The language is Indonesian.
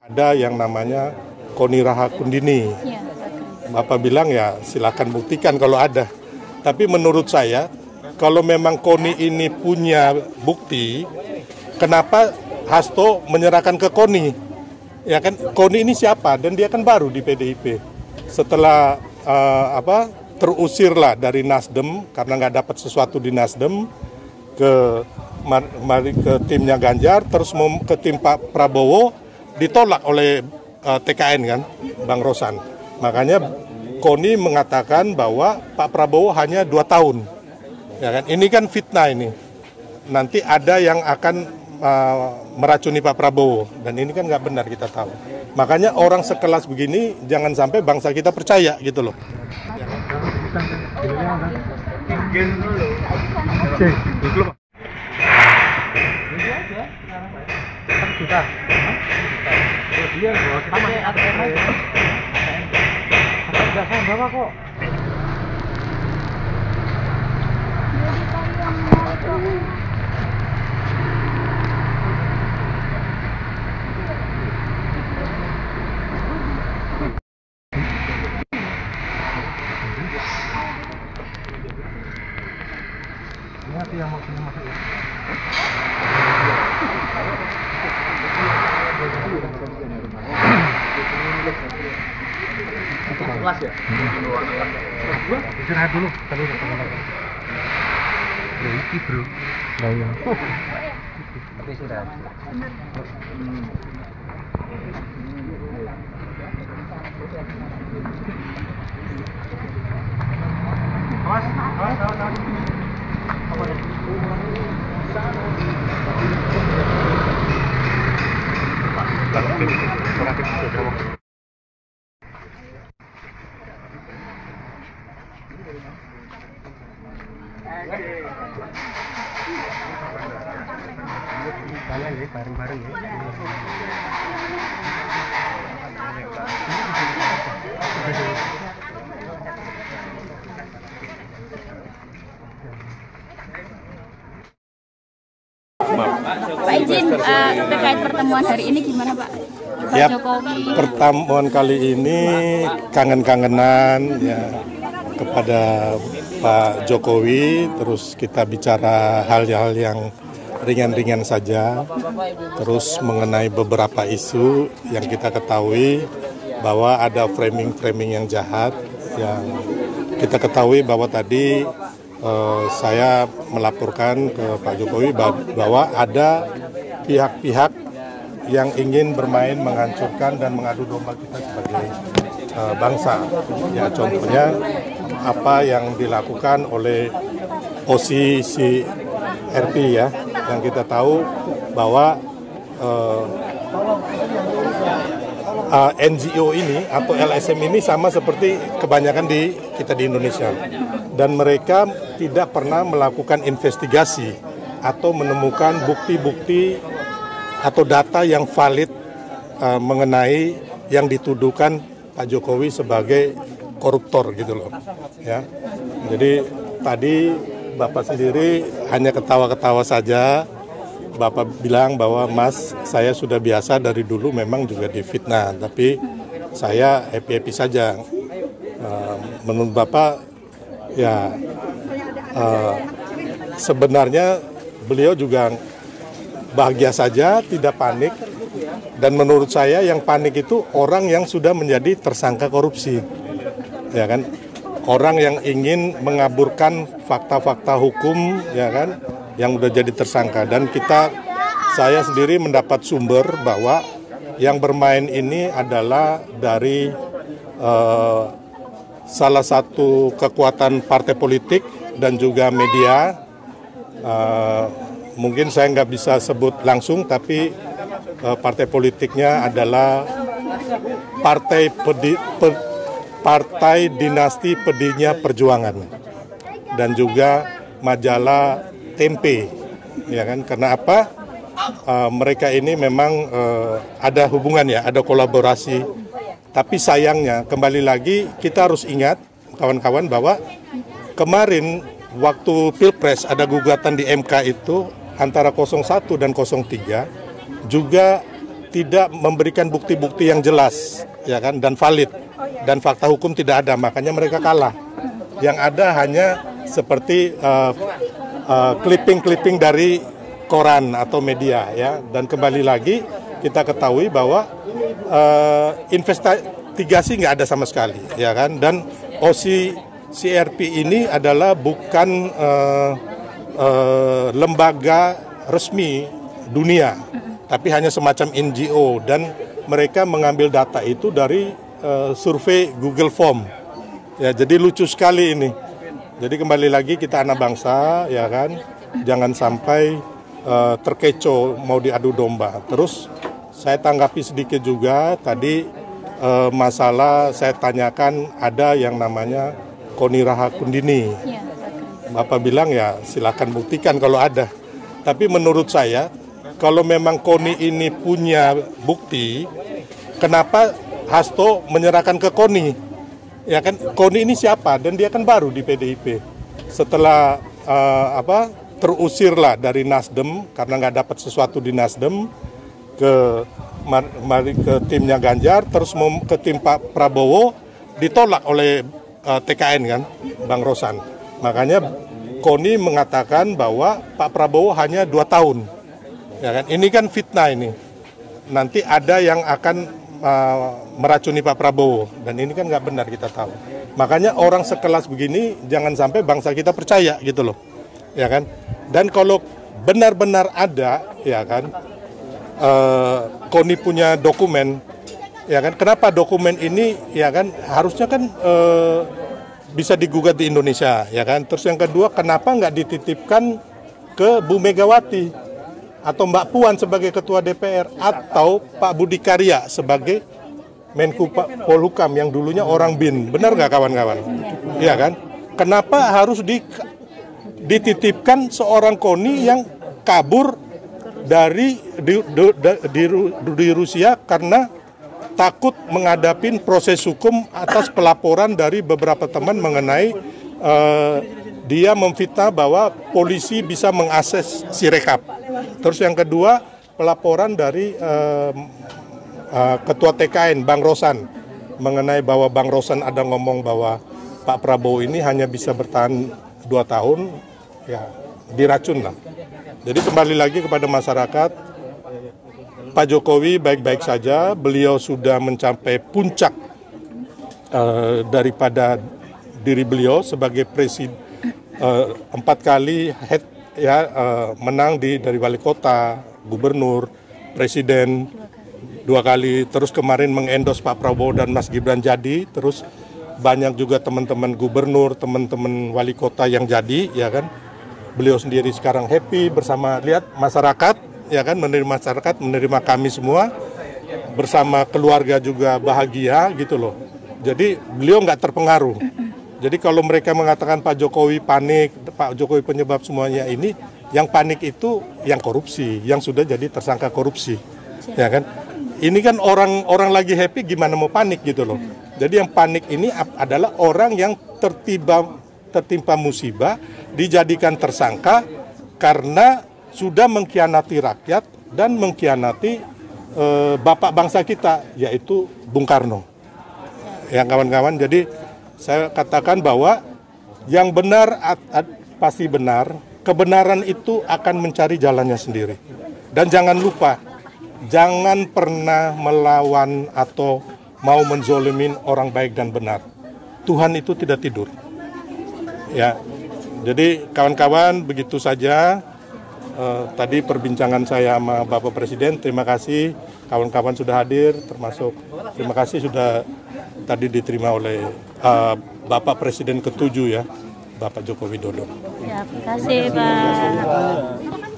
Ada yang namanya Koni Rahakundini. Ya. Bapak bilang ya silakan buktikan kalau ada. Tapi menurut saya kalau memang Koni ini punya bukti, kenapa Hasto menyerahkan ke Koni? Ya kan Koni ini siapa? Dan dia kan baru di PDIP. Setelah terusirlah dari Nasdem karena nggak dapat sesuatu di Nasdem ke timnya Ganjar, terus ke tim Pak Prabowo, ditolak oleh TKN kan, Bang Rosan. Makanya Koni mengatakan bahwa Pak Prabowo hanya 2 tahun. Ya kan? Ini kan fitnah ini. Nanti ada yang akan meracuni Pak Prabowo. Dan ini kan nggak benar, kita tahu. Makanya orang sekelas begini jangan sampai bangsa kita percaya gitu loh. Kelas ya? Istirahat dulu, tadi iki bro. Nah, iya. Tapi sudah. Awas. Apa tadi? Bareng-bareng ya. Pak izin terkait pertemuan hari ini gimana Pak? Pak Ya, Jokowi. pertemuan kali ini kangen-kangenan ya kepada Pak Jokowi, terus kita bicara hal-hal yang ringan-ringan saja, terus mengenai beberapa isu yang kita ketahui bahwa ada framing-framing yang jahat, yang kita ketahui bahwa tadi saya melaporkan ke Pak Jokowi bahwa ada pihak-pihak yang ingin bermain menghancurkan dan mengadu domba kita sebagai bangsa. Ya, contohnya apa yang dilakukan oleh posisi RP ya, yang kita tahu bahwa NGO ini atau LSM ini sama seperti kebanyakan kita di Indonesia, dan mereka tidak pernah melakukan investigasi atau menemukan bukti-bukti atau data yang valid mengenai yang dituduhkan Pak Jokowi sebagai koruptor gitu loh ya. Jadi tadi Bapak sendiri hanya ketawa-ketawa saja. Bapak bilang bahwa Mas, saya sudah biasa dari dulu memang juga difitnah, tapi saya happy-happy saja. Menurut Bapak ya sebenarnya beliau juga bahagia saja, tidak panik. Dan menurut saya yang panik itu orang yang sudah menjadi tersangka korupsi, ya kan? Orang yang ingin mengaburkan fakta-fakta hukum, ya kan, yang udah jadi tersangka. Dan saya sendiri mendapat sumber bahwa yang bermain ini adalah dari salah satu kekuatan partai politik dan juga media. Mungkin saya nggak bisa sebut langsung, tapi partai politiknya adalah Partai Dinasti Pedinya Perjuangan dan juga majalah Tempe, ya kan? Karena apa? Mereka ini memang ada hubungan ya, ada kolaborasi. Tapi sayangnya kembali lagi kita harus ingat kawan-kawan bahwa kemarin waktu Pilpres ada gugatan di MK itu antara 01 dan 03 juga tidak memberikan bukti-bukti yang jelas, ya kan, dan valid, dan fakta hukum tidak ada, makanya mereka kalah. Yang ada hanya seperti clipping-clipping dari koran atau media, ya. Dan kembali lagi kita ketahui bahwa investigasi nggak ada sama sekali, ya kan. Dan OCCRP ini adalah bukan lembaga resmi dunia, tapi hanya semacam NGO, dan mereka mengambil data itu dari survei Google Form. Ya, jadi lucu sekali ini. Jadi kembali lagi kita anak bangsa, ya kan, jangan sampai terkecoh mau diadu domba. Terus saya tanggapi sedikit juga tadi masalah saya tanyakan ada yang namanya Koni Rahakundini. Bapak bilang ya silakan buktikan kalau ada. Tapi menurut saya kalau memang Koni ini punya bukti, kenapa Hasto menyerahkan ke Koni? Ya kan, Koni ini siapa? Dan dia kan baru di PDIP. Setelah terusirlah dari Nasdem karena nggak dapat sesuatu di Nasdem, ke timnya Ganjar, terus ke tim Pak Prabowo, ditolak oleh TKN kan, Bang Rosan. Makanya Koni mengatakan bahwa Pak Prabowo hanya 2 tahun. Ya kan, ini kan fitnah ini. Nanti ada yang akan meracuni Pak Prabowo, dan ini kan nggak benar, kita tahu. Makanya orang sekelas begini jangan sampai bangsa kita percaya gitu loh, ya kan. Dan kalau benar-benar ada, ya kan, Koni punya dokumen, ya kan. Kenapa dokumen ini, ya kan, harusnya kan bisa digugat di Indonesia, ya kan. Terus yang kedua, kenapa nggak dititipkan ke Bu Megawati atau Mbak Puan sebagai Ketua DPR, atau Pak Budi Karya sebagai Menko Polhukam yang dulunya orang BIN. Benar nggak kawan-kawan? Iya kan? Kenapa harus dititipkan seorang Koni yang kabur dari di Rusia karena takut menghadapi proses hukum atas pelaporan dari beberapa teman mengenai dia memfitnah bahwa polisi bisa mengakses Sirekap. Terus yang kedua, pelaporan dari Ketua TKN, Bang Rosan, mengenai bahwa Bang Rosan ada ngomong bahwa Pak Prabowo ini hanya bisa bertahan 2 tahun, ya diracun lah. Jadi kembali lagi kepada masyarakat, Pak Jokowi baik-baik saja, beliau sudah mencapai puncak daripada diri beliau sebagai presiden. 4 kali menang dari wali kota, gubernur, presiden 2 kali, terus kemarin mengendos Pak Prabowo dan Mas Gibran jadi, terus banyak juga teman-teman gubernur, teman-teman wali kota yang jadi, ya kan. Beliau sendiri sekarang happy bersama, lihat masyarakat, ya kan, menerima kami semua, bersama keluarga juga bahagia gitu loh. Jadi beliau nggak terpengaruh. Jadi kalau mereka mengatakan Pak Jokowi panik, Pak Jokowi penyebab semuanya ini, yang panik itu yang korupsi, yang sudah jadi tersangka korupsi, ya kan? Ini kan orang lagi happy, gimana mau panik gitu loh. Jadi yang panik ini adalah orang yang tertimpa musibah, dijadikan tersangka karena sudah mengkhianati rakyat dan mengkhianati bapak bangsa kita, yaitu Bung Karno. Ya kawan-kawan, jadi saya katakan bahwa yang benar pasti benar, kebenaran itu akan mencari jalannya sendiri. Dan jangan lupa, jangan pernah melawan atau mau menzolimin orang baik dan benar. Tuhan itu tidak tidur. Ya, jadi kawan-kawan begitu saja. Tadi perbincangan saya sama Bapak Presiden. Terima kasih kawan-kawan sudah hadir, termasuk terima kasih sudah tadi diterima oleh Bapak Presiden ke-7 ya, Bapak Joko Widodo. Ya, terima kasih Pak.